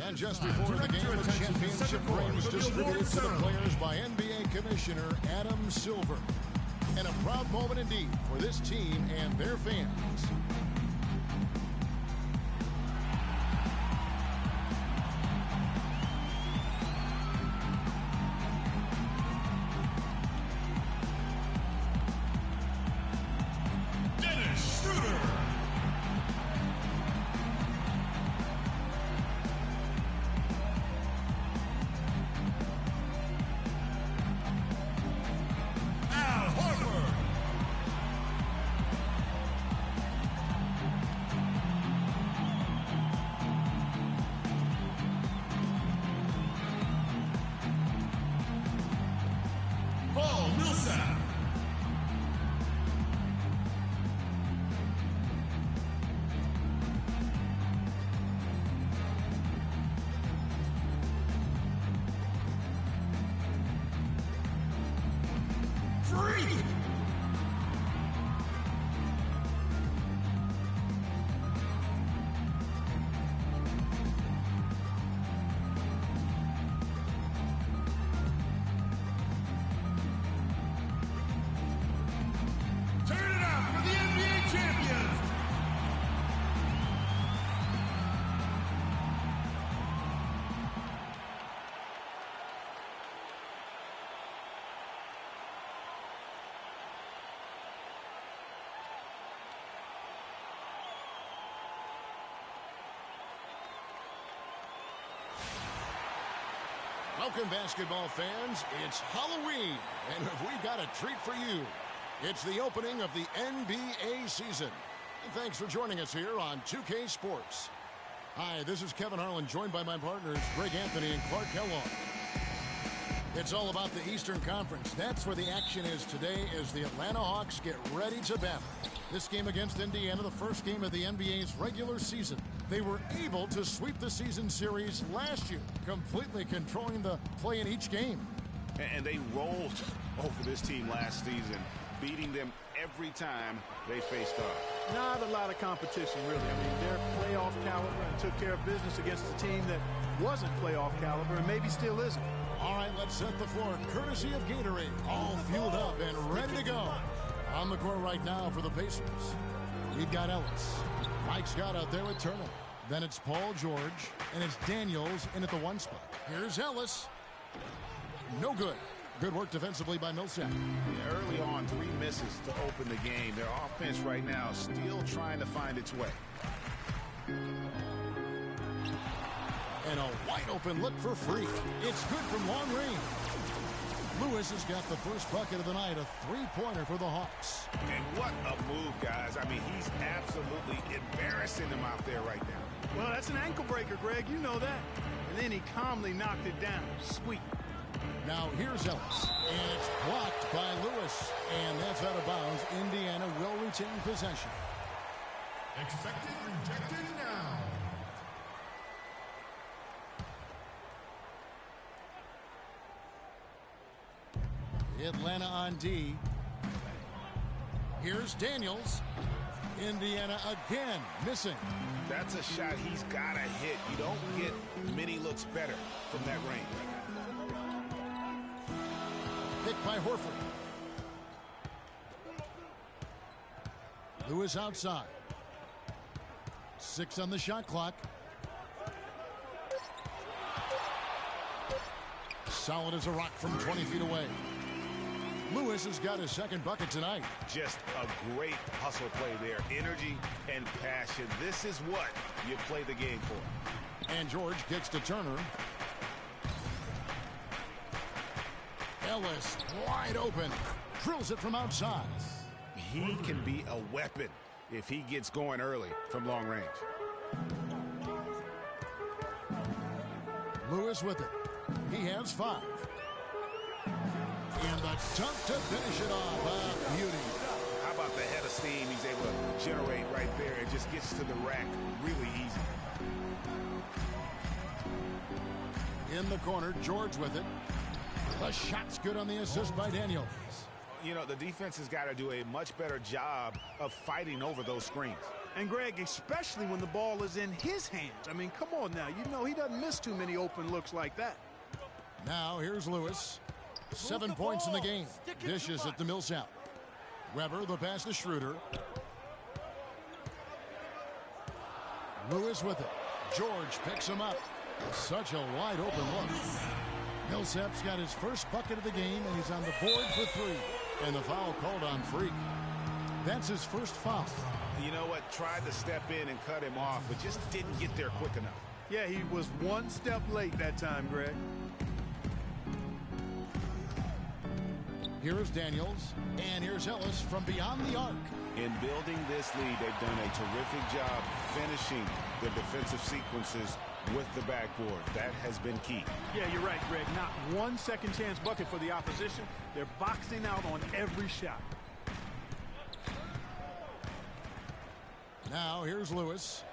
And just before the game, the championship ring was distributed to the players by NBA Commissioner Adam Silver. And a proud moment indeed for this team and their fans. Welcome, basketball fans. It's Halloween, and we've got a treat for you. It's the opening of the NBA season. And thanks for joining us here on 2K Sports. Hi, this is Kevin Harlan, joined by my partners, Greg Anthony and Clark Kellogg. It's all about the Eastern Conference. That's where the action is today as the Atlanta Hawks get ready to battle. This game against Indiana, the first game of the NBA's regular season. They were able to sweep the season series last year, completely controlling the play in each game. And they rolled over this team last season, beating them every time they faced off. Not a lot of competition, really. I mean, they're playoff caliber and took care of business against a team that wasn't playoff caliber and maybe still isn't. All right, let's set the floor, courtesy of Gatorade, all fueled up and ready to go. On the court right now for the Pacers, we've got Ellis. Mike Scott out there with Turner. Then it's Paul George, and it's Daniels in at the one spot. Here's Ellis. No good. Good work defensively by Millsap. Early on, 3 misses to open the game. Their offense right now is still trying to find its way. And a wide open look for free. It's good from long range. Lewis has got the first bucket of the night, a three-pointer for the Hawks. And what a move, guys. I mean, he's absolutely embarrassing them out there right now. Well, that's an ankle breaker, Greg. You know that. And then he calmly knocked it down. Sweet. Now here's Ellis. And it's blocked by Lewis. And that's out of bounds. Indiana will retain possession. Expected rejected now. Atlanta on D. Here's Daniels. Indiana again missing. That's a shot he's got to hit. You don't get many looks better from that range. Picked by Horford. Lewis outside. 6 on the shot clock. Solid as a rock from 20 feet away. Lewis has got his second bucket tonight. Just a great hustle play there. Energy and passion. This is what you play the game for. And George kicks to Turner. Ellis wide open. Drills it from outside. He can be a weapon if he gets going early from long range. Lewis with it. He has 5. And the dunk to finish it off. Beauty. How about the head of steam he's able to generate right there? It just gets to the rack really easy. In the corner, George with it. The shot's good on the assist by Daniels. You know, the defense has got to do a much better job of fighting over those screens. And Greg, especially when the ball is in his hands. I mean, come on now. You know he doesn't miss too many open looks like that. Now here's Lewis. 7 points in the game. Dishes it to Millsap. Weber, the pass to Schroeder. Lewis with it. George picks him up. Such a wide open look. Millsap's got his first bucket of the game, and he's on the board for 3. And the foul called on Freak. That's his first foul. You know what? Tried to step in and cut him off, but just didn't get there quick enough. Yeah, he was one step late that time, Greg. Here is Daniels, and here's Ellis from beyond the arc. In building this lead, they've done a terrific job finishing the defensive sequences with the backboard. That has been key. Yeah, you're right, Greg. Not one second chance bucket for the opposition. They're boxing out on every shot. Now here's Lewis.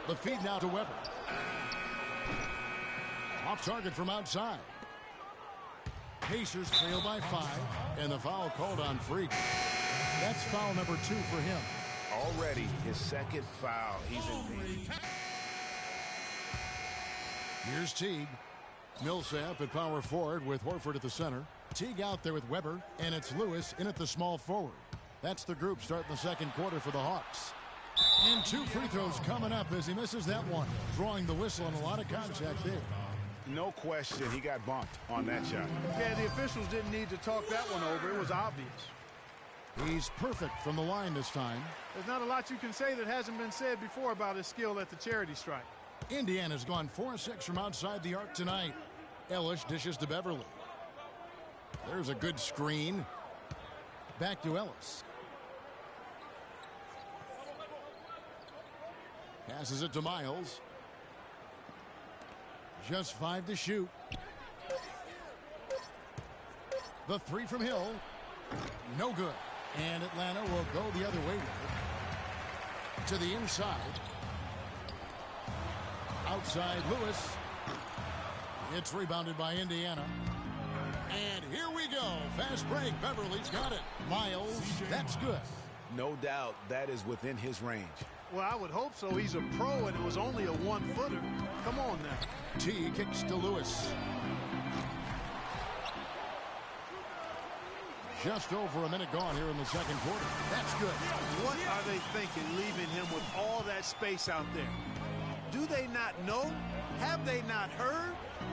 The feed now to Weber. Off target from outside. Pacers trail by 5, and the foul called on Freak. That's foul number 2 for him. Already his second foul. He's in the... Here's Teague. Millsap at power forward with Horford at the center. Teague out there with Weber, and it's Lewis in at the small forward. That's the group starting the second quarter for the Hawks. And 2 free throws coming up as he misses that one. Drawing the whistle and a lot of contact there. No question he got bumped on that shot. Yeah, the officials didn't need to talk that one over. It was obvious. He's perfect from the line this time. There's not a lot you can say that hasn't been said before about his skill at the charity stripe. Indiana's gone 4-6 from outside the arc tonight. Ellis dishes to Beverly. There's a good screen. Back to Ellis. Passes it to Miles. Just 5 to shoot. The 3 from Hill. No good. And Atlanta will go the other way with it. To the inside. Outside Lewis. It's rebounded by Indiana. And here we go. Fast break. Beverly's got it. Miles. That's good. No doubt that is within his range. Well, I would hope so. He's a pro, and it was only a 1-footer. Come on now. T kicks to Lewis. Just over a minute gone here in the second quarter. That's good. What are they thinking, leaving him with all that space out there? Do they not know? Have they not heard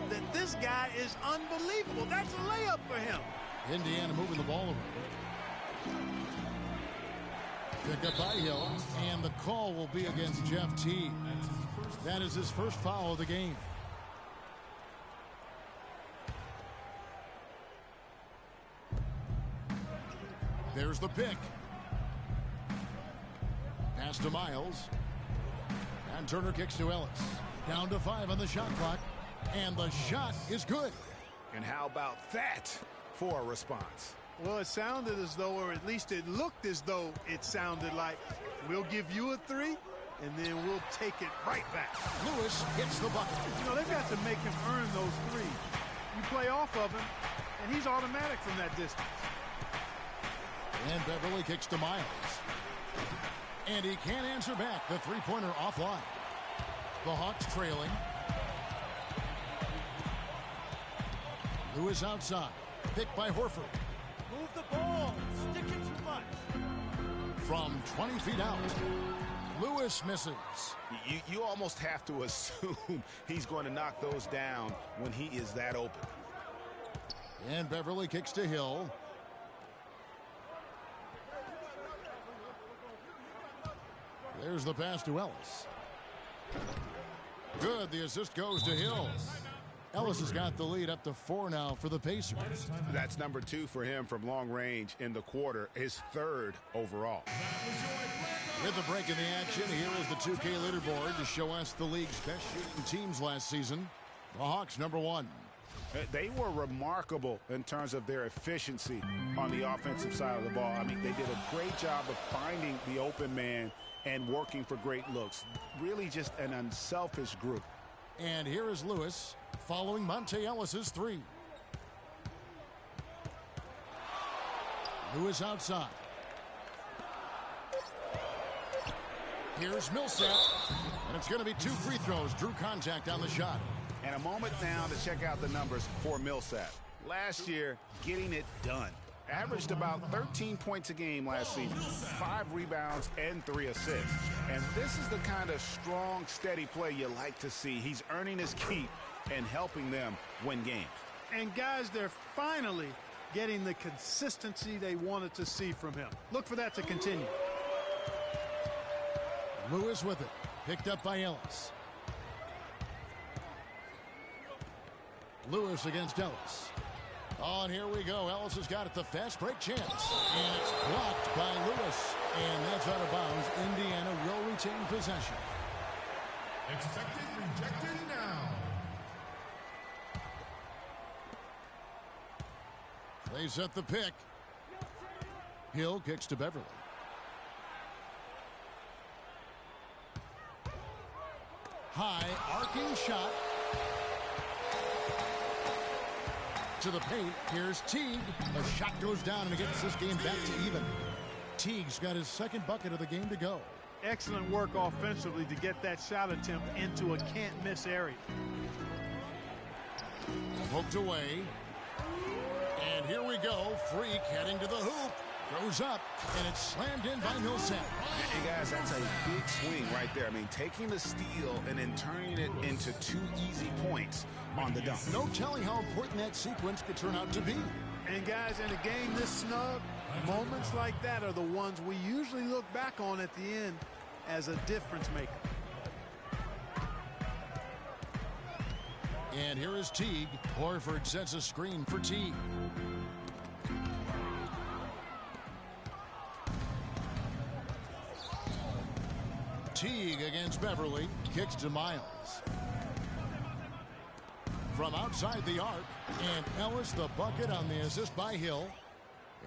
that this guy is unbelievable? That's a layup for him. Indiana moving the ball around. Pick up by Hill, and the call will be against Jeff Teague. That is his first foul of the game. There's the pick. Pass to Miles. And Turner kicks to Ellis. Down to 5 on the shot clock. And the shot is good. And how about that for a response? Well, it sounded as though, or at least it looked as though it sounded like, we'll give you a 3, and then we'll take it right back. Lewis hits the bucket. You know, they've got to make him earn those 3s. You play off of him, and he's automatic from that distance. And Beverly kicks to Miles. And he can't answer back. The three-pointer offline. The Hawks trailing. Lewis outside. Picked by Horford. Move the ball. Stick it too much. From 20 feet out. Lewis misses. You almost have to assume he's going to knock those down when he is that open. And Beverly kicks to Hill. There's the pass to Ellis. Good. The assist goes to Hill. Ellis has got the lead up to 4 now for the Pacers. That's number 2 for him from long range in the quarter, his 3rd overall. With the break in the action, here is the 2K leaderboard to show us the league's best shooting teams last season. The Hawks, number 1. They were remarkable in terms of their efficiency on the offensive side of the ball. I mean, they did a great job of finding the open man and working for great looks. Really just an unselfish group. And here is Lewis following Monte Ellis's 3. Lewis outside. Here's Millsap. And it's going to be 2 free throws. Drew contact on the shot. And a moment now to check out the numbers for Millsap. Last year, getting it done. Averaged about 13 points a game last season, 5 rebounds and 3 assists. And this is the kind of strong, steady play you like to see. He's earning his keep and helping them win games. And guys, they're finally getting the consistency they wanted to see from him. Look for that to continue. Lewis with it. Picked up by Ellis. Lewis against Ellis. Oh, and here we go. Ellis has got it. The fast break chance. And it's blocked by Lewis. And that's out of bounds. Indiana will retain possession. Expected rejected now. They set the pick. Hill kicks to Beverly. High arcing shot. To the paint. Here's Teague. The shot goes down and it gets this game back to even. Teague's got his second bucket of the game to go. Excellent work offensively to get that shot attempt into a can't-miss area. Poked away. And here we go. Freak heading to the hoop. Goes up, and it's slammed in by Millsap. And guys, that's a big swing right there. I mean, taking the steal and then turning it into 2 easy points on the dunk. No telling how important that sequence could turn out to be. And guys, in a game this snug, moments like that are the ones we usually look back on at the end as a difference maker. And here is Teague. Horford sets a screen for Teague. Teague against Beverly. Kicks to Miles. From outside the arc. And Ellis the bucket on the assist by Hill.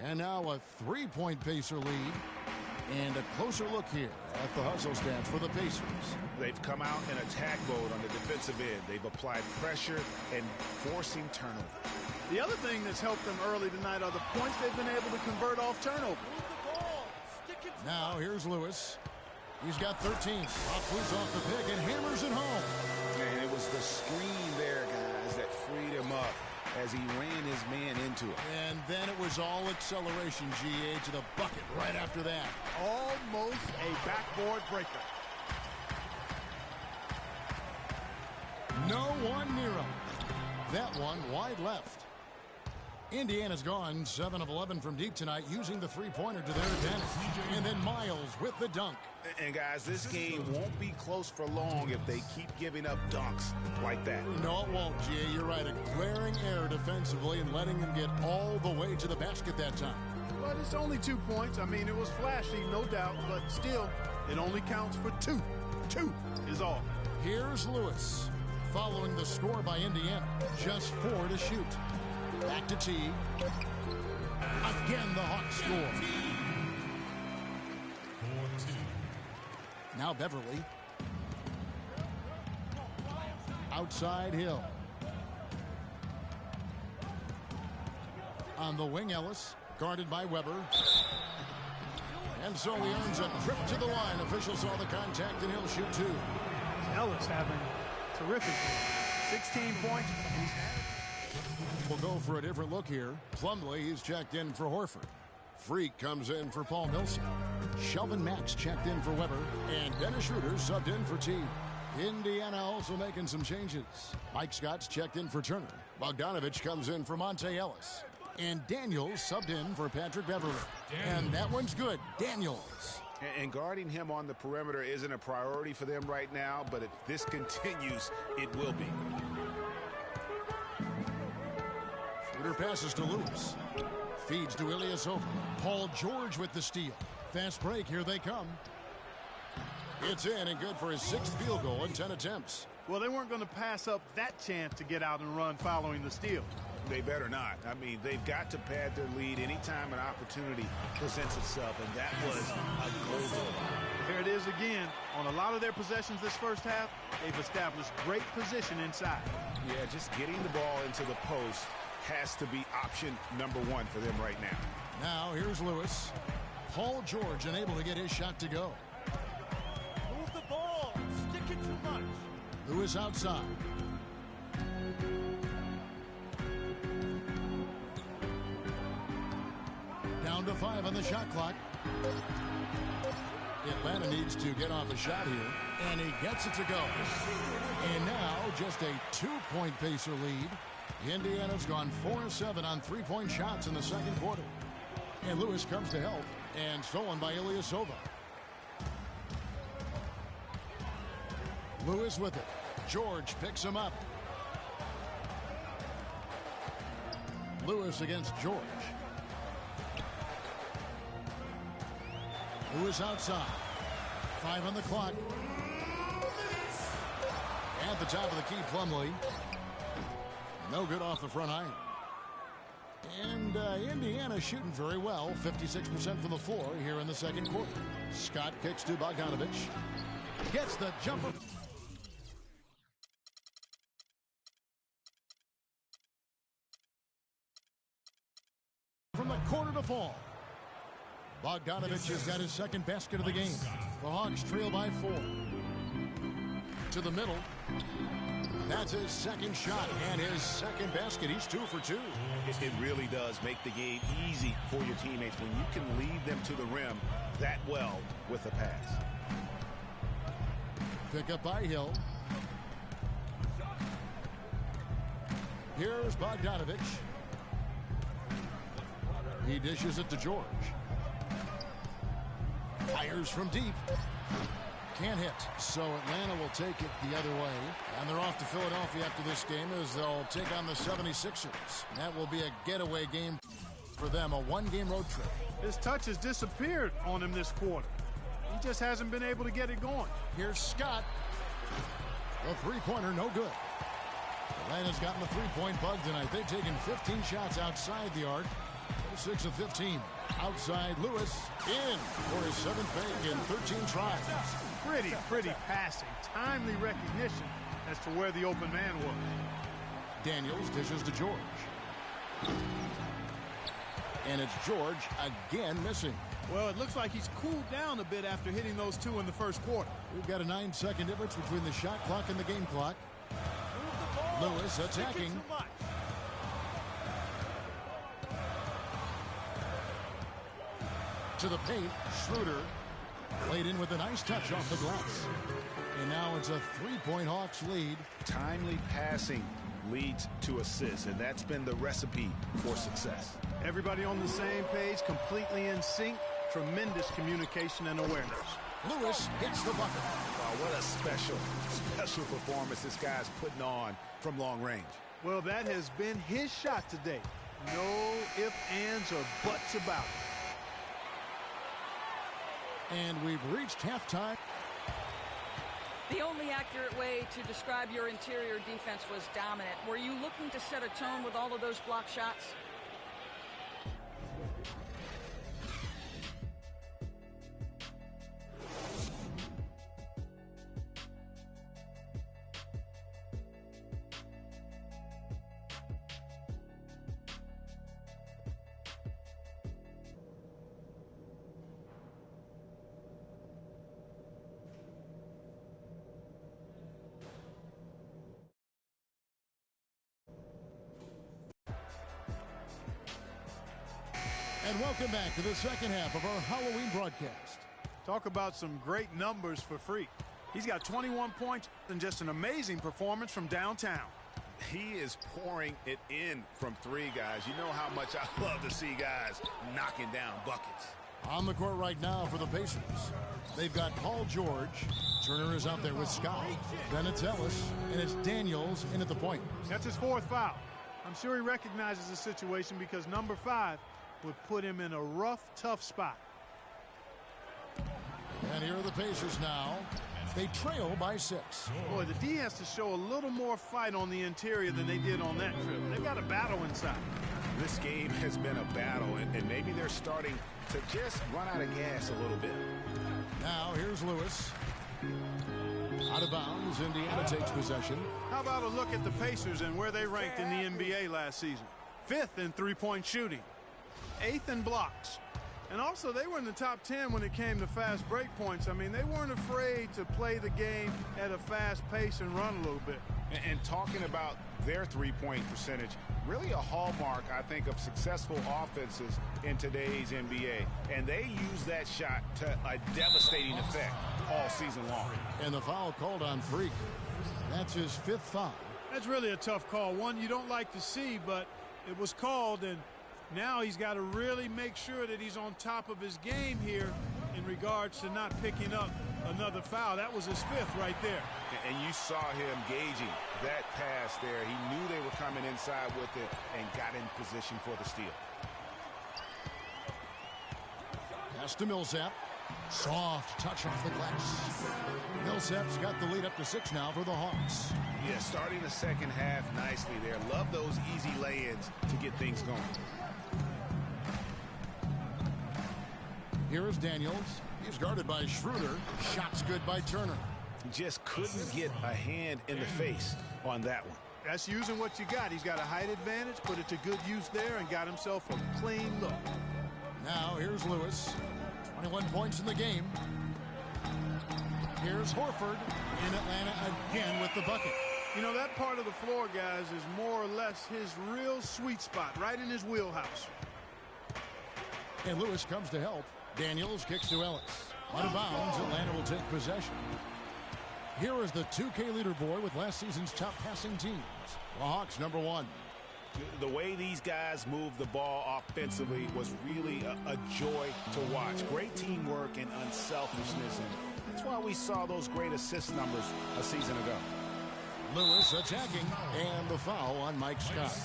And now a 3-point Pacer lead. And a closer look here at the hustle stats for the Pacers. They've come out in attack mode on the defensive end. They've applied pressure and forcing turnover. The other thing that's helped them early tonight are the points they've been able to convert off turnover. Now here's Lewis. He's got 13. Off loose off the pick and hammers it home. And it was the screen there, guys, that freed him up as he ran his man into it. And then it was all acceleration, GA, to the bucket right after that. Almost a backboard breaker. No one near him. That one wide left. Indiana's gone 7 of 11 from deep tonight, using the three-pointer to their advantage. And then Miles with the dunk. And guys, this game won't be close for long if they keep giving up dunks like that. No, it won't, GA. You're right. A glaring error defensively and letting him get all the way to the basket that time. But it's only 2 points. I mean, it was flashy, no doubt, but still, it only counts for 2. 2 is all. Here's Lewis, following the score by Indiana. Just 4 to shoot. Back to Teague. Again, the Hawks score. Now Beverly. Outside Hill. On the wing, Ellis. Guarded by Weber. And so he earns a trip to the line. Officials saw the contact and he'll shoot 2. Ellis having terrific game. 16 points. We'll go for a different look here. Plumlee, he's checked in for Horford. Freak comes in for Paul Millsap. Shelvin Max checked in for Weber. And Dennis Schroeder subbed in for Teague. Indiana also making some changes. Mike Scott's checked in for Turner. Bogdanovich comes in for Monte Ellis. And Daniels subbed in for Patrick Beverly. And that one's good. Daniels. And guarding him on the perimeter isn't a priority for them right now, but if this continues, it will be. Schroeder passes to Lewis. Feeds to Ilyasova. Paul George with the steal. Fast break, here they come. It's in and good for his 6th field goal in 10 attempts. Well, they weren't going to pass up that chance to get out and run following the steal. They better not. I mean, they've got to pad their lead anytime an opportunity presents itself, and that was a golden. Here it is again. On a lot of their possessions this first half, they've established great position inside. Yeah, just getting the ball into the post has to be option number one for them right now. Now here's Lewis. Paul George unable to get his shot to go. Move the ball. Stick it too much. Lewis outside. Down to 5 on the shot clock. Atlanta needs to get off a shot here, and he gets it to go. And now just a 2-point Pacer lead. Indiana's gone 4-7 on 3-point shots in the second quarter. And Lewis comes to help, and stolen by Ilyasova. Lewis with it. George picks him up. Lewis against George. Lewis outside. 5 on the clock. At the top of the key, Plumlee. No good off the front iron. And Indiana shooting very well. 56% from the floor here in the second quarter. Scott kicks to Bogdanovic. Gets the jumper. From the corner to fall. Bogdanovic has got his second basket of the game. The Hawks trail by 4. To the middle. That's his second shot and his second basket. He's 2 for 2. It really does make the game easy for your teammates when you can lead them to the rim that well with a pass. Pick up by Hill. Here's Bogdanovic. He dishes it to George. Fires from deep. Can't hit. So Atlanta will take it the other way. And they're off to Philadelphia after this game as they'll take on the 76ers. That will be a getaway game for them, a one-game road trip. His touch has disappeared on him this quarter. He just hasn't been able to get it going. Here's Scott. The three-pointer, no good. Atlanta's gotten the three-point bug tonight. They've taken 15 shots outside the arc. 6 of 15. Outside Lewis in for his 7th big in 13 tries. Pretty passing. Timely recognition as to where the open man was. Daniels dishes to George. And it's George again missing. Well, it looks like he's cooled down a bit after hitting those 2 in the first quarter. We've got a 9-second difference between the shot clock and the game clock. Lewis attacking. To the paint, Schroeder played in with a nice touch off the glass. And now it's a 3-point Hawks lead. Timely passing leads to assists, and that's been the recipe for success. Everybody on the same page, completely in sync. Tremendous communication and awareness. Lewis hits the bucket. Wow, what a special performance this guy's putting on from long range. Well, that has been his shot today. No ifs, ands, or buts about it. And we've reached halftime. The only accurate way to describe your interior defense was dominant. Were you looking to set a tone with all of those block shots? And welcome back to the second half of our Halloween broadcast. Talk about some great numbers for Freak. He's got 21 points and just an amazing performance from downtown. He is pouring it in from 3, guys. You know how much I love to see guys knocking down buckets. On the court right now for the Pacers. They've got Paul George. Turner is out there with Scott. Then it's Ellis, and it's Daniels in at the point. That's his 4th foul. I'm sure he recognizes the situation because number 5 would put him in a rough, tough spot. And here are the Pacers now. They trail by 6. Boy, the D has to show a little more fight on the interior than they did on that trip. They've got a battle inside. This game has been a battle, and maybe they're starting to just run out of gas a little bit. Now here's Lewis. Out of bounds, Indiana takes possession. How about a look at the Pacers and where they ranked in the NBA last season? 5th in three-point shooting, 8th in blocks. And also, they were in the top 10 when it came to fast break points. I mean, they weren't afraid to play the game at a fast pace and run a little bit. And talking about their three-point percentage, really a hallmark, I think, of successful offenses in today's NBA. And they use that shot to a devastating effect all season long. And the foul called on Freak. That's his 5th foul. That's really a tough call. One you don't like to see, but it was called, and now he's got to really make sure that he's on top of his game here in regards to not picking up another foul. That was his 5th right there. And you saw him gauging that pass there. He knew they were coming inside with it and got in position for the steal. Pass to Millsap. Soft touch off the glass. Millsap's got the lead up to 6 now for the Hawks. Yeah, starting the second half nicely there. Love those easy lay-ins to get things going. Here is Daniels. He's guarded by Schroeder. Shots good by Turner. Just couldn't get a hand in the face on that one. That's using what you got. He's got a height advantage, put it to good use there, and got himself a clean look. Now here's Lewis. 21 points in the game. Here's Horford in Atlanta again with the bucket. You know, that part of the floor, guys, is more or less his real sweet spot, right in his wheelhouse. And Lewis comes to help. Daniels kicks to Ellis. Out of bounds, Atlanta will take possession. Here is the 2K leaderboard with last season's top passing teams. The Hawks, number 1. The way these guys move the ball offensively was really a joy to watch. Great teamwork and unselfishness, and that's why we saw those great assist numbers a season ago. Lewis attacking, and the foul on Mike Scott.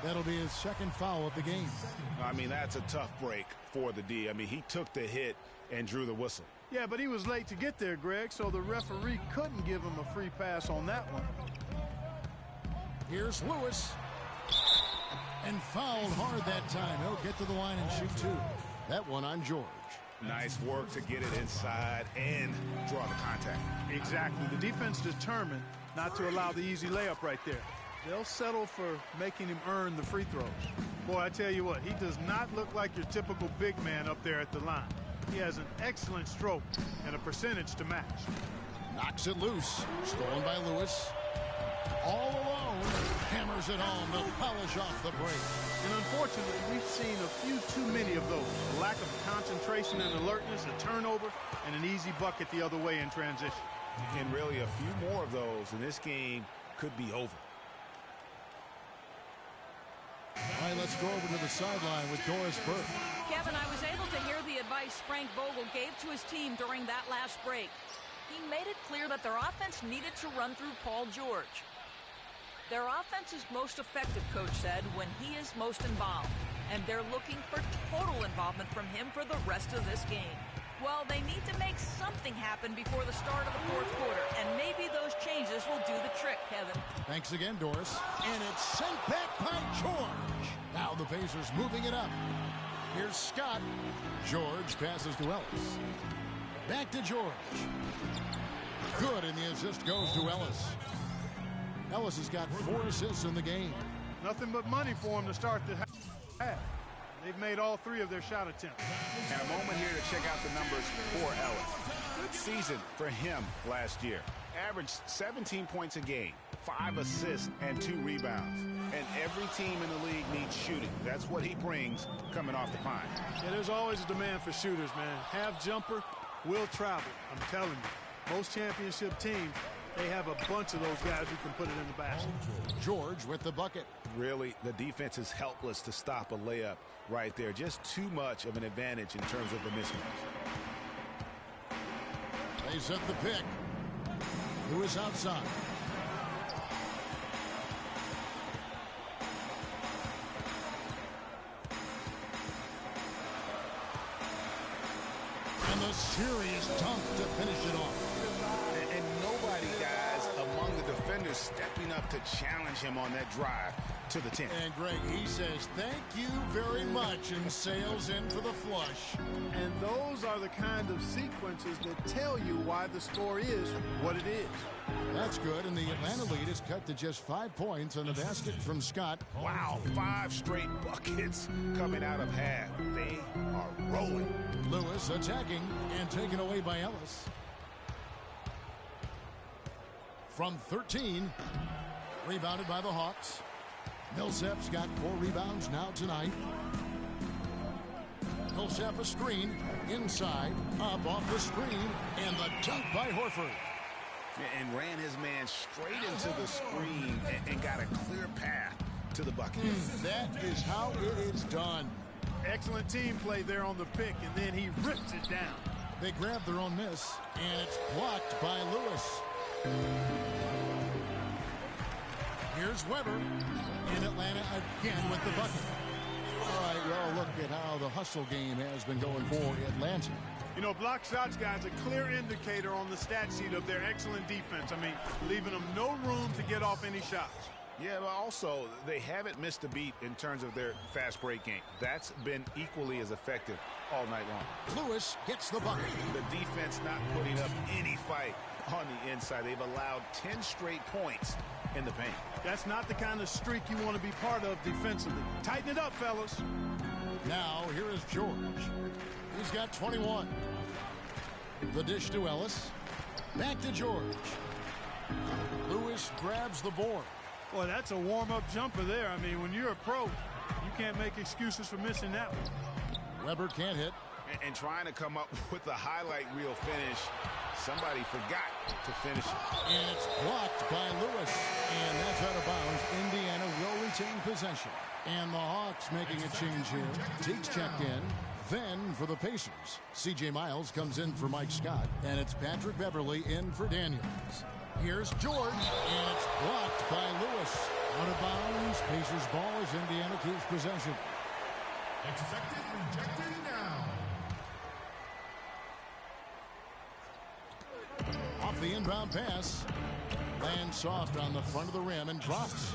That'll be his 2nd foul of the game. I mean, that's a tough break for the D. I mean, he took the hit and drew the whistle. Yeah, but he was late to get there, Greg, so the referee couldn't give him a free pass on that one. Here's Lewis. And fouled hard that time. He'll get to the line and shoot 2. That one on George. Nice work to get it inside and draw the contact. Exactly. The defense determined not to allow the easy layup right there. They'll settle for making him earn the free throws. Boy, I tell you what, he does not look like your typical big man up there at the line. He has an excellent stroke and a percentage to match. Knocks it loose. Stolen by Lewis. All alone. Hammers it home to polish off the break. And unfortunately, we've seen a few too many of those. A lack of concentration and alertness, a turnover, and an easy bucket the other way in transition. And really a few more of those, and this game could be over. All right, let's go over to the sideline with Doris Burke. Kevin, I was able to hear the advice Frank Vogel gave to his team during that last break. He made it clear that their offense needed to run through Paul George. Their offense is most effective, Coach said, when he is most involved. And they're looking for total involvement from him for the rest of this game. Well, they need to make something happen before the start of the 4th quarter. And maybe those changes will do the trick, Kevin. Thanks again, Doris. And it's sent back by George. Now the Pacers moving it up. Here's Scott. George passes to Ellis. Back to George. Good, and the assist goes to Ellis. Ellis has got 4 assists in the game. Nothing but money for him to start the half. They've made all 3 of their shot attempts. And a moment here to check out the numbers for Ellis. Good season for him last year. Averaged 17 points a game, 5 assists, and 2 rebounds. And every team in the league needs shooting. That's what he brings coming off the pine. Yeah, there's always a demand for shooters, man. Half jumper will travel. I'm telling you. Most championship teams, they have a bunch of those guys who can put it in the basket. George with the bucket. Really, the defense is helpless to stop a layup right there. Just too much of an advantage in terms of the mismatch. They set the pick. Lewis outside. And the serious dunk to finish it off. And nobody, guys, among the defenders stepping up to challenge him on that drive. to the 10. And Greg, he says thank you very much and sails in for the flush. And those are the kind of sequences that tell you why the score is what it is. That's good, and the Atlanta lead is cut to just 5 points on the basket from Scott. Wow, 5 straight buckets coming out of half. They are rolling. Lewis attacking and taken away by Ellis. From 13, rebounded by the Hawks. Millsap's got 4 rebounds now tonight. Millsap a screen, inside, up off the screen, and the dunk by Horford. And ran his man straight into the screen and got a clear path to the bucket. That is how it is done. Excellent team play there on the pick, and then he rips it down. They grab their own miss, and it's blocked by Lewis. Here's Weber in Atlanta again with the bucket. All right, well, look at how the hustle game has been going for Atlanta. You know, block shots, guys, a clear indicator on the stat sheet of their excellent defense. I mean, leaving them no room to get off any shots. Yeah, but also, they haven't missed a beat in terms of their fast break game. That's been equally as effective all night long. Lewis gets the bucket. The defense not putting up any fight on the inside. They've allowed 10 straight points in the paint. That's not the kind of streak you want to be part of defensively. Tighten it up, fellas. Now, here is George. He's got 21. The dish to Ellis. Back to George. Lewis grabs the board. Boy, that's a warm-up jumper there. I mean, when you're a pro, you can't make excuses for missing that one. Weber can't hit. And trying to come up with a highlight reel finish, somebody forgot to finish it. And it's blocked by Lewis. And that's out of bounds. Indiana will retain possession. And the Hawks making a change here. Teague's checked in. Then for the Pacers, C.J. Miles comes in for Mike Scott. And it's Patrick Beverly in for Daniels. Here's George, and it's blocked by Lewis. Out of bounds, Pacers ball as Indiana keeps possession. Expected rejected now. Off the inbound pass, lands soft on the front of the rim and drops.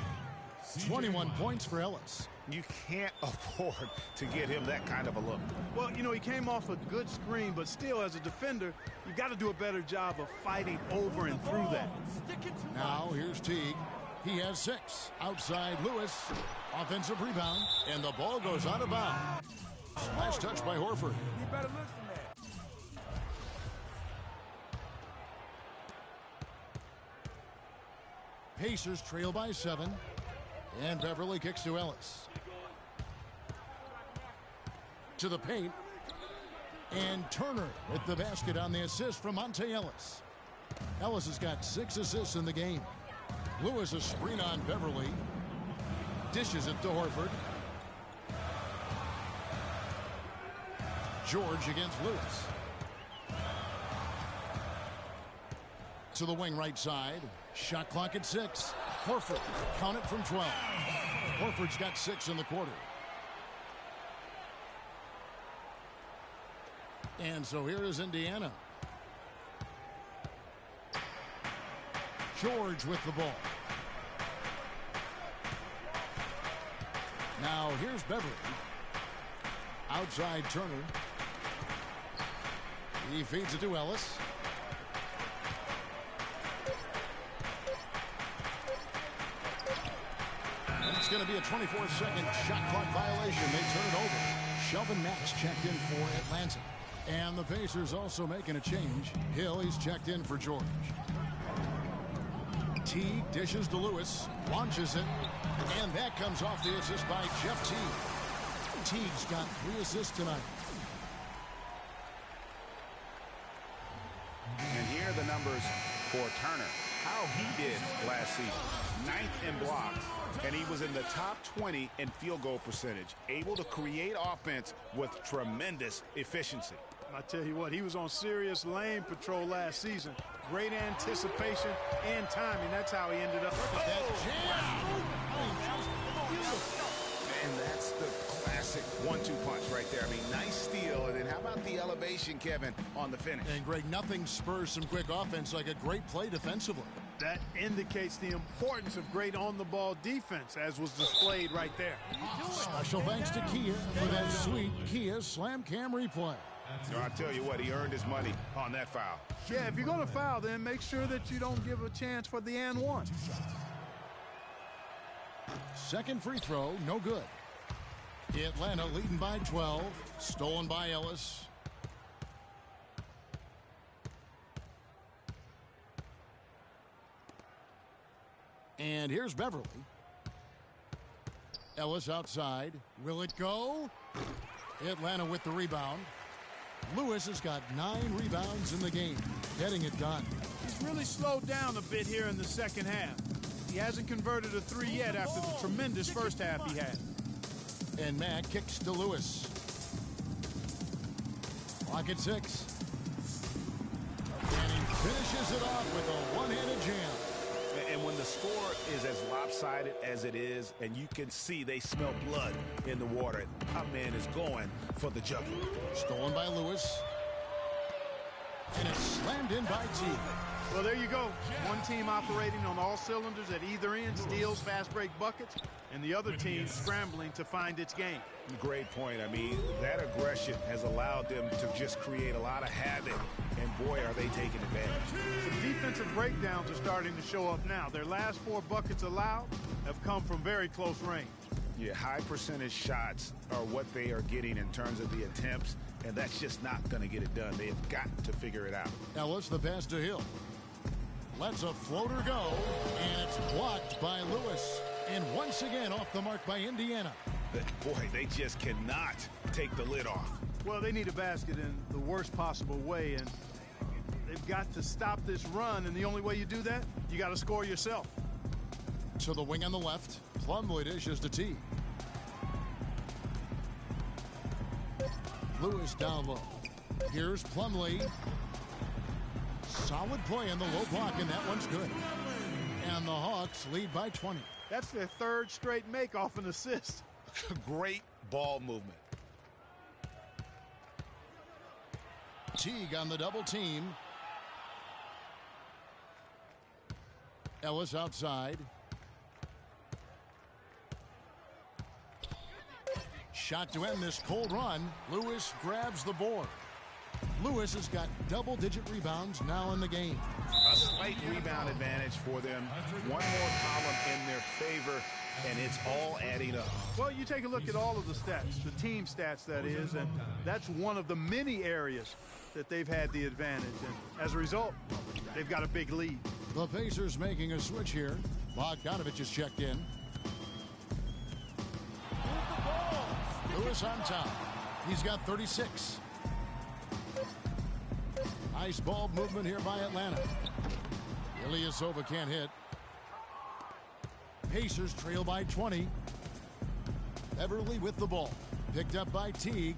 21 points for Ellis. You can't afford to get him that kind of a look. Well, you know, he came off a good screen, but still, as a defender, you've got to do a better job of fighting over and through that. Now, here's Teague. He has 6. Outside Lewis. Offensive rebound. And the ball goes out of bounds. Last touch by Horford. You better listen that. Pacers trail by 7. And Beverly kicks to Ellis. To the paint. And Turner at the basket on the assist from Monte Ellis. Ellis has got 6 assists in the game. Lewis a screen on Beverly. Dishes it to Horford. George against Lewis. To the wing right side. Shot clock at 6. Horford, count it from 12. Horford's got 6 in the quarter. And so here is Indiana. George with the ball. Now here's Beverly. Outside Turner. He feeds it to Ellis. And it's going to be a 24-second shot clock violation. They turn it over. Shelvin Max checked in for Atlanta. And the Pacers also making a change. Hill, he's checked in for George. Teague dishes to Lewis, launches it, and that comes off the assist by Jeff Teague. Teague's got 3 assists tonight. And here are the numbers for Turner. How he did last season. 9th in blocks, and he was in the top 20 in field goal percentage. Able to create offense with tremendous efficiency. I tell you what, he was on serious lane patrol last season. Great anticipation and timing. That's how he ended up. Look at that jam. And that's the classic 1-2 punch right there. I mean, nice steal. And then how about the elevation, Kevin, on the finish? And Greg, nothing spurs some quick offense like a great play defensively. That indicates the importance of great on-the-ball defense, as was displayed right there. Special thanks to Kia for that sweet Kia Slam Cam replay. So I tell you what, he earned his money on that foul. Yeah, if you're going to foul, then make sure that you don't give a chance for the and one. Second free throw, no good. Atlanta leading by 12. Stolen by Ellis. And here's Beverly. Ellis outside. Will it go? Atlanta with the rebound. Lewis has got 9 rebounds in the game, getting it done. He's really slowed down a bit here in the second half. He hasn't converted a 3 yet after the tremendous first half he had. And Mack kicks to Lewis. Clock at 6. And he finishes it off with a one-handed jam. And when the score is as lopsided as it is, and you can see they smell blood in the water, our man is going for the jugular. Stolen by Lewis. And it's slammed in by T. Well, there you go. One team operating on all cylinders at either end, steals, fast break buckets, and the other team scrambling to find its game. Great point. I mean, that aggression has allowed them to just create a lot of havoc, and boy, are they taking advantage. Some defensive breakdowns are starting to show up now. Their last 4 buckets allowed have come from very close range. Yeah, high percentage shots are what they are getting in terms of the attempts, and that's just not going to get it done. They have got to figure it out. Ellis the pass to Hill. Lets a floater go, and it's blocked by Lewis. And once again off the mark by Indiana. Boy, they just cannot take the lid off. Well, they need a basket in the worst possible way, and they've got to stop this run, and the only way you do that, you got to score yourself. To the wing on the left. Plumlee dishes to T. Lewis down low. Here's Plumlee. Solid play in the low block, and that one's good. And the Hawks lead by 20. That's their 3rd straight make off an assist. Great ball movement. Teague on the double team. Ellis outside. Shot to end this cold run. Lewis grabs the board. Lewis has got double-digit rebounds now in the game. A slight rebound advantage for them. One more column in their favor, and it's all adding up. Well, you take a look at all of the stats, the team stats, that is, and that's one of the many areas that they've had the advantage. And as a result, they've got a big lead. The Pacers making a switch here. Bogdanovich is checked in. Lewis on top. He's got 36. Nice ball movement here by Atlanta. Ilyasova can't hit. Pacers trail by 20. Beverly with the ball. Picked up by Teague.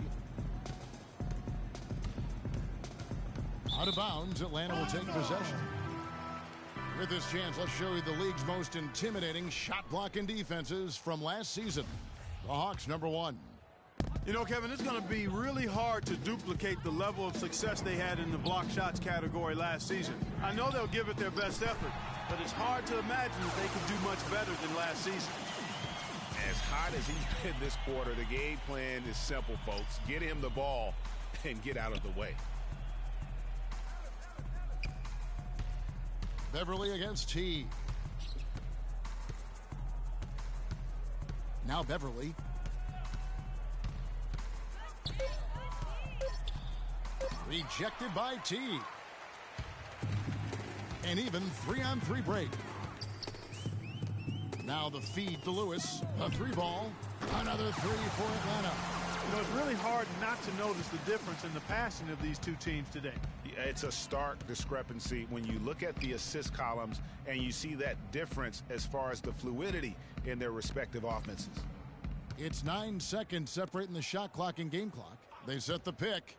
Out of bounds, Atlanta will take possession. With this chance, let's show you the league's most intimidating shot blocking defenses from last season. The Hawks, number 1. You know, Kevin, it's going to be really hard to duplicate the level of success they had in the block shots category last season. I know they'll give it their best effort, but it's hard to imagine that they could do much better than last season. As hot as he's been this quarter, the game plan is simple, folks. Get him the ball and get out of the way. Beverly against Teague. Now Beverly. Rejected by Teague. An even 3-on-3 break. Now the feed to Lewis. A 3-ball. Another 3 for Atlanta. You know, it's really hard not to notice the difference in the passing of these two teams today. It's a stark discrepancy when you look at the assist columns and you see that difference as far as the fluidity in their respective offenses. It's 9 seconds separating the shot clock and game clock. They set the pick.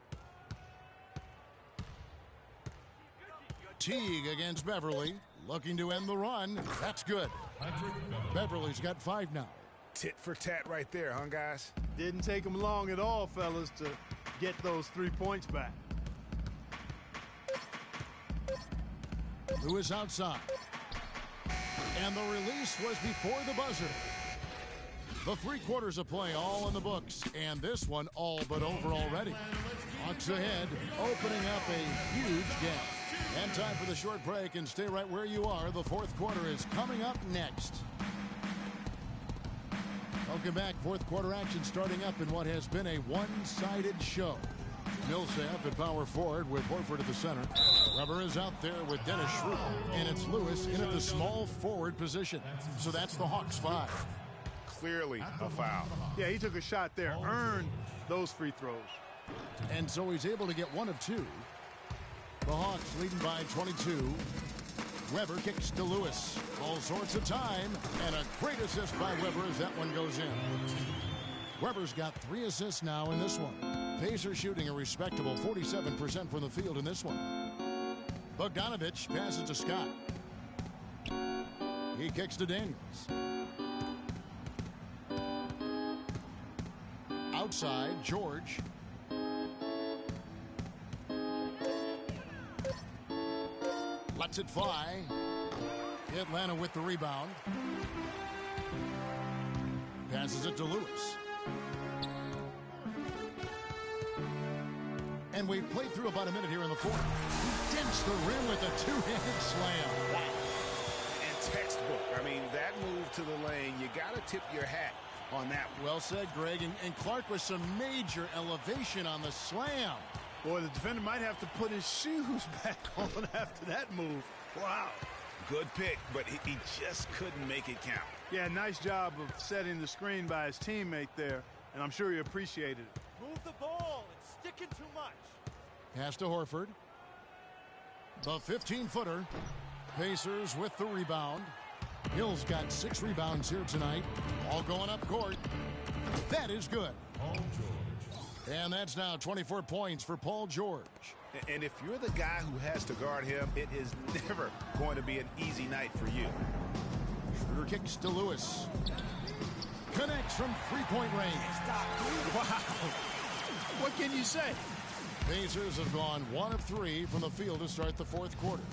Teague against Beverly, looking to end the run. That's good. Beverly's got 5 now. Tit for tat right there, huh, guys? Didn't take them long at all, fellas, to get those 3 points back. Lewis outside. And the release was before the buzzer. The 3 quarters of play all in the books, and this one all but over already. Hawks ahead, opening up a huge gap. And time for the short break, and stay right where you are. The 4th quarter is coming up next. Welcome back. 4th quarter action starting up in what has been a one-sided show. Millsap at power forward with Horford at the center. Weber is out there with Dennis Schroeder, and it's Lewis in at the small forward position. So that's the Hawks 5. Clearly a foul. Yeah, he took a shot there, earned those free throws. And so he's able to get 1 of 2. The Hawks leading by 22. Weber kicks to Lewis. All sorts of time, and a great assist by Weber as that one goes in. Weber's got 3 assists now in this one. Pacers shooting a respectable 47% from the field in this one. Bogdanovich passes to Scott. He kicks to Daniels. Outside, George. Lets it fly. Atlanta with the rebound. Passes it to Lewis. And we've played through about a minute here in the 4th. He dents the rim with a 2-handed slam. Wow. And textbook. I mean, that move to the lane, you got to tip your hat on that one. Well said, Greg. And Clark with some major elevation on the slam. Boy, the defender might have to put his shoes back on after that move. Wow. Good pick, but he just couldn't make it count. Yeah, nice job of setting the screen by his teammate there, and I'm sure he appreciated it. Move the ball. It's sticking too much. Pass to Horford. The 15-footer. Pacers with the rebound. Hill's got 6 rebounds here tonight. All going up court. That is good. Paul George. And that's now 24 points for Paul George. And if you're the guy who has to guard him, it is never going to be an easy night for you. Schroeder kicks to Lewis. Connects from 3-point range. Wow. What can you say? Pacers have gone 1 of 3 from the field to start the 4th quarter.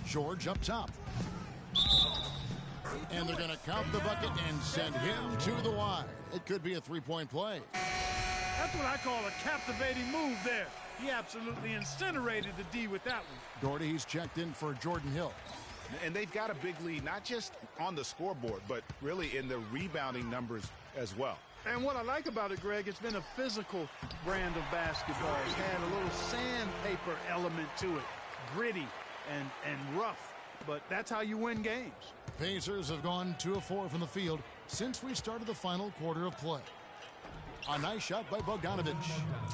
George up top. And they're going to count the bucket and send him to the line. It could be a 3-point play. That's what I call a captivating move there. He absolutely incinerated the D with that one. Gordy, he's checked in for Jordan Hill. And they've got a big lead, not just on the scoreboard, but really in the rebounding numbers as well. And what I like about it, Greg, it's been a physical brand of basketball. It's had a little sandpaper element to it. Gritty and rough. But that's how you win games. Pacers have gone 2 of 4 from the field since we started the final quarter of play. A nice shot by Bogdanovich.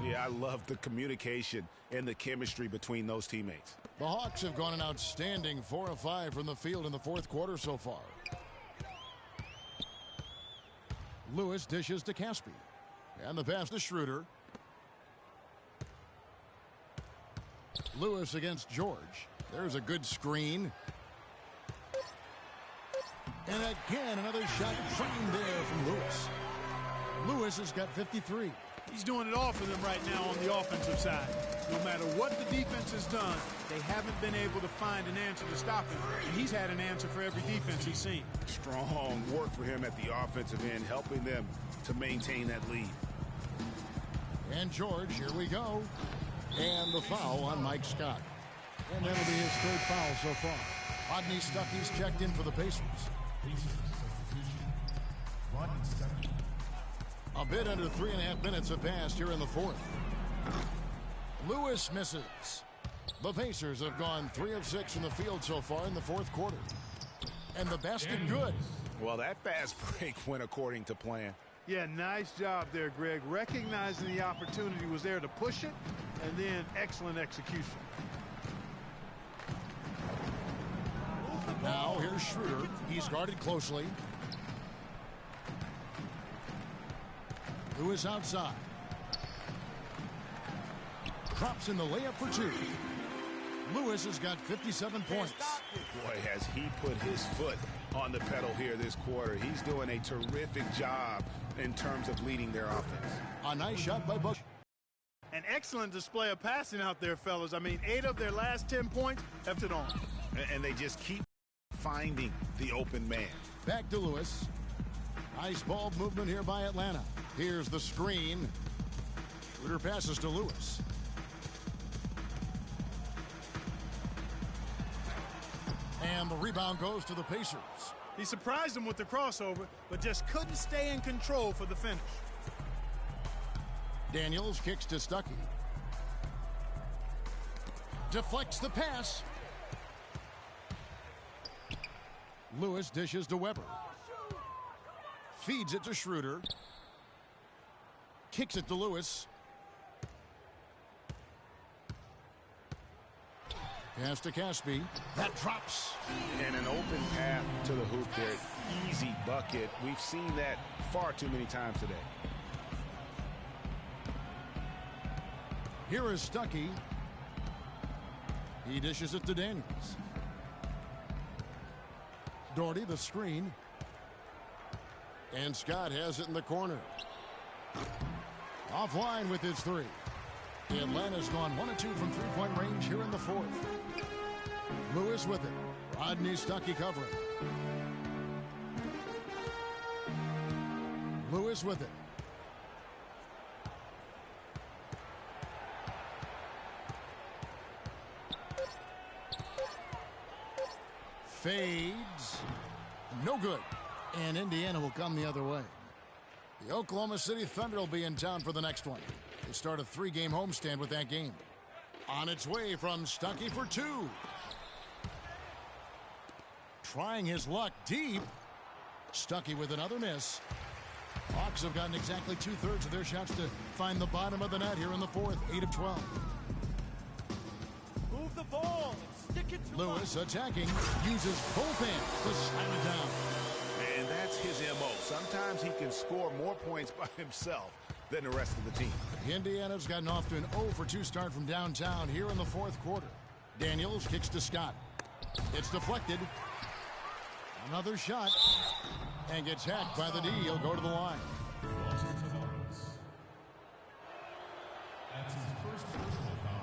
Yeah, I love the communication and the chemistry between those teammates. The Hawks have gone an outstanding 4 of 5 from the field in the 4th quarter so far. Lewis dishes to Caspi. And the pass to Schroeder. Lewis against George. There's a good screen. And again, another shot trained there from Lewis. Lewis has got 53. He's doing it all for them right now on the offensive side. No matter what the defense has done, they haven't been able to find an answer to stop him. And he's had an answer for every defense he's seen. Strong work for him at the offensive end, helping them to maintain that lead. And George, here we go. And the foul on Mike Scott. And that'll be his 3rd foul so far. Rodney Stuckey's checked in for the Pacers. A bit under 3.5 minutes have passed here in the 4th. Lewis misses. The Pacers have gone 3 of 6 from the field so far in the 4th quarter. And the basket good. Well, that fast break went according to plan. Yeah, nice job there, Greg. Recognizing the opportunity was there to push it, and then excellent execution. Now here's Schroeder. He's guarded closely. Lewis outside. Drops in the layup for 2. Lewis has got 57 points. Boy, has he put his foot on the pedal here this quarter. He's doing a terrific job in terms of leading their offense. A nice shot by Bush. And excellent display of passing out there, fellas. I mean, 8 of their last 10 points have it on. And they just keep finding the open man. Back to Lewis. Nice ball movement here by Atlanta. Here's the screen. Schroeder passes to Lewis. And the rebound goes to the Pacers. He surprised them with the crossover, but just couldn't stay in control for the finish. Daniels kicks to Stuckey. Deflects the pass. Lewis dishes to Weber. Feeds it to Schroeder. Kicks it to Lewis. Pass to Caspi. That drops. And an open path to the hoop there. Easy bucket. We've seen that far too many times today. Here is Stuckey. He dishes it to Daniels. Doherty the screen. And Scott has it in the corner. Offline with his three. Atlanta's gone 1 of 2 from three-point range here in the fourth. Lewis with it. Rodney Stuckey covering. Lewis with it. Fades. No good. And Indiana will come the other way. The Oklahoma City Thunder will be in town for the next one. They start a 3-game homestand with that game. On its way from Stuckey for 2. Trying his luck deep. Stuckey with another miss. Hawks have gotten exactly 2/3 of their shots to find the bottom of the net here in the fourth. 8 of 12. Move the ball and stick it to Lewis attacking. Uses both hands to slam it down. And that's his MO. Sometimes he can score more points by himself than the rest of the team. Indiana's gotten off to an 0 for 2 start from downtown here in the fourth quarter. Daniels kicks to Scott. It's deflected. Another shot. And gets hacked by the D. He'll go to the line.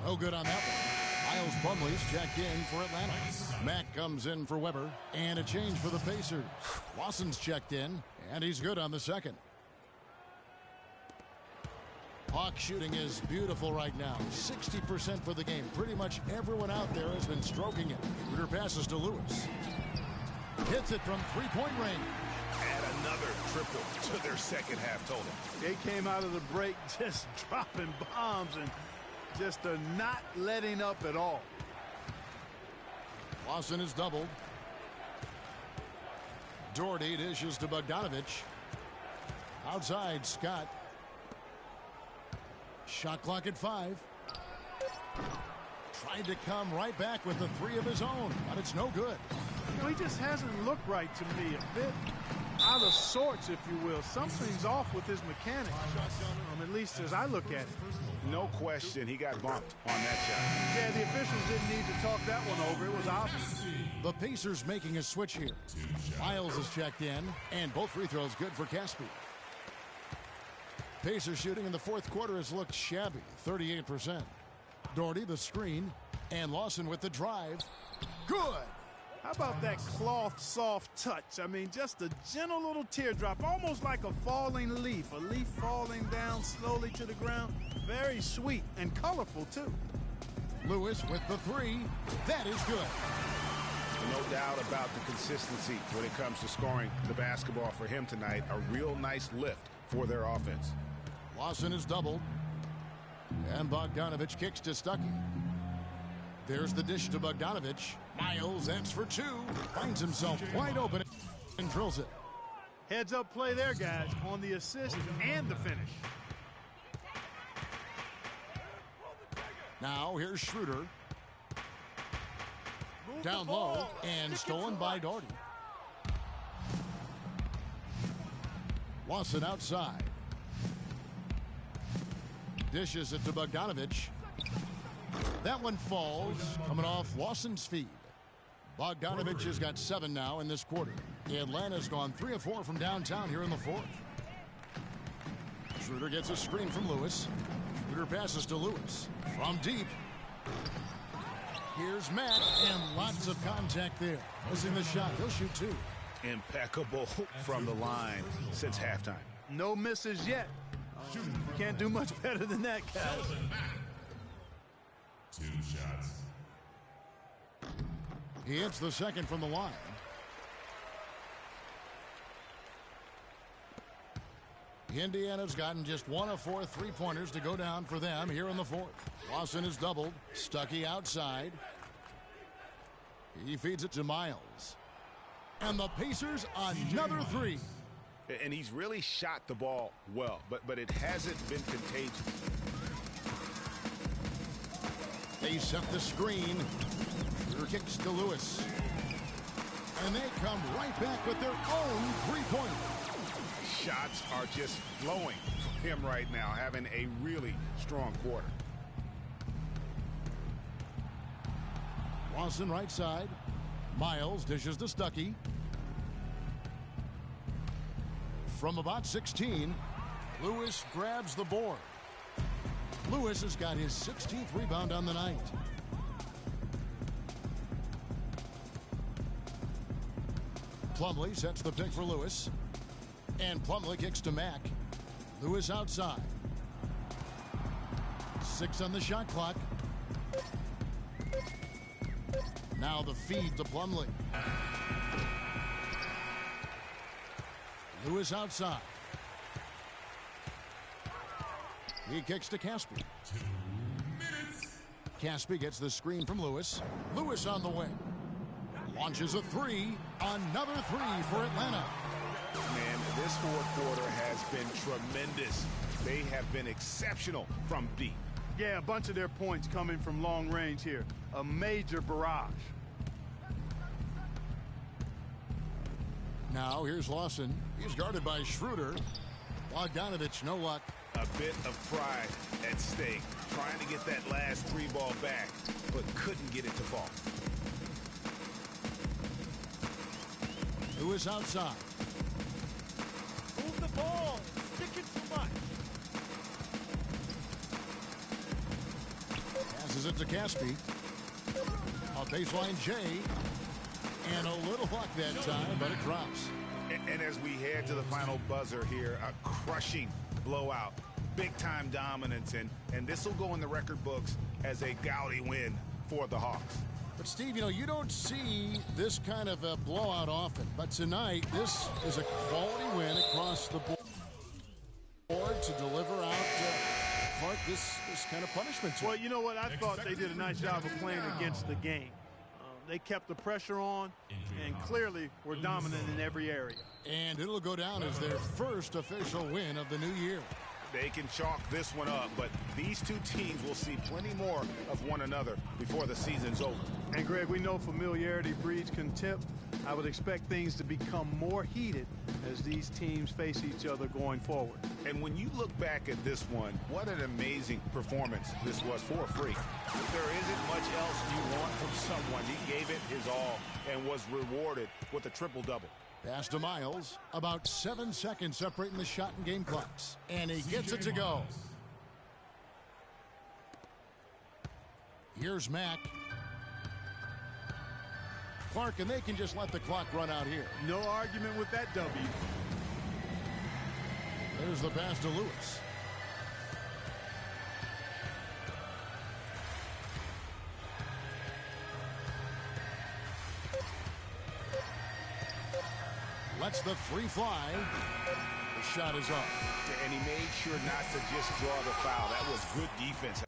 No good on that one. Miles Plumlee's checked in for Atlanta. Mack comes in for Weber. And a change for the Pacers. Lawson's checked in. And he's good on the second. Hawk shooting is beautiful right now. 60% for the game. Pretty much everyone out there has been stroking it. Schroeder passes to Lewis. Hits it from three-point range. Add another triple to their second half total. They came out of the break just dropping bombs and just not letting up at all. Lawson is doubled. Doherty dishes to Bogdanovich. Outside, Scott. Shot clock at 5. Tried to come right back with the 3 of his own, but it's no good. You know, he just hasn't looked right to me. A bit out of sorts, if you will. Something's off with his mechanics, at least as I look at it. No question he got bumped on that shot. Yeah, the officials didn't need to talk that one over. It was obvious. The Pacers making a switch here. Miles is checked in, and both free throws good for Caspi. Pacers shooting in the fourth quarter has looked shabby, 38%. Doherty the screen, and Lawson with the drive. Good! How about that cloth soft touch? I mean, just a gentle little teardrop, almost like a falling leaf. A leaf falling down slowly to the ground. Very sweet and colorful, too. Lewis with the 3. That is good. No doubt about the consistency when it comes to scoring the basketball for him tonight. A real nice lift for their offense. Lawson is doubled. And Bogdanovich kicks to Stuckey. There's the dish to Bogdanovich. Miles ends for 2. Finds himself wide open and drills it. Heads up play there, guys, on the assist and the finish. Now here's Schroeder. Down low and stolen by Doherty. Lawson outside. Dishes it to Bogdanovich. That one falls, coming off Lawson's feet. Bogdanovich has got 7 now in this quarter. Atlanta's gone 3 of 4 from downtown here in the fourth. Schroeder gets a screen from Lewis. Schroeder Schroeder passes to Lewis. From deep. Here's Matt, and lots of contact there. Missing the shot. He'll shoot two. Impeccable from the line since halftime. No misses yet. You can't do much better than that, guys. 2 shots. He hits the second from the line. Indiana's gotten just 1 of 4 3-pointers to go down for them here in the fourth. Lawson is doubled. Stuckey outside. He feeds it to Miles. And the Pacers another 3. And he's really shot the ball well, but it hasn't been contagious. They set the screen. Schroeder kicks to Lewis. And they come right back with their own 3-pointer. Shots are just flowing from him right now, having a really strong quarter. Lawson right side. Miles dishes to Stuckey. From about 16, Lewis grabs the board. Lewis has got his 16th rebound on the night. Plumlee sets the pick for Lewis. And Plumlee kicks to Mack. Lewis outside. 6 on the shot clock. Now the feed to Plumlee. Lewis outside. He kicks to Caspi. 2 minutes. Caspi gets the screen from Lewis. Lewis on the wing. Launches a 3. Another 3 for Atlanta. Man, this fourth quarter has been tremendous. They have been exceptional from deep. Yeah, a bunch of their points coming from long range here. A major barrage. Now here's Lawson. He's guarded by Schroeder. Bogdanovich, no luck. A bit of pride at stake. Trying to get that last 3 ball back, but couldn't get it to fall. Lewis outside. Move the ball. Sticking too much. Passes it to Caspi. A baseline J. And a little luck that time, but it drops. And as we head to the final buzzer here, a crushing blowout. Big-time dominance, and this will go in the record books as a gaudy win for the Hawks. But, Steve, you know, you don't see this kind of a blowout often. But tonight, this is a quality win across the board to deliver out Clark this kind of punishment to Well, him. you know what? I thought they did a nice job of playing against the game. They kept the pressure on and clearly were dominant in every area. And it'll go down as their first official win of the new year. They can chalk this one up, but these two teams will see plenty more of one another before the season's over. And, Greg, we know familiarity breeds contempt. I would expect things to become more heated as these teams face each other going forward. And when you look back at this one, what an amazing performance this was for a freak. There isn't much else you want from someone. He gave it his all and was rewarded with a triple-double. Pass to Miles. About 7 seconds separating the shot and game clocks. And he gets it to go. Here's Mack. Clark, and they can just let the clock run out here. No argument with that W. There's the pass to Lewis. Lets the 3 fly. The shot is off. And he made sure not to just draw the foul. That was good defense.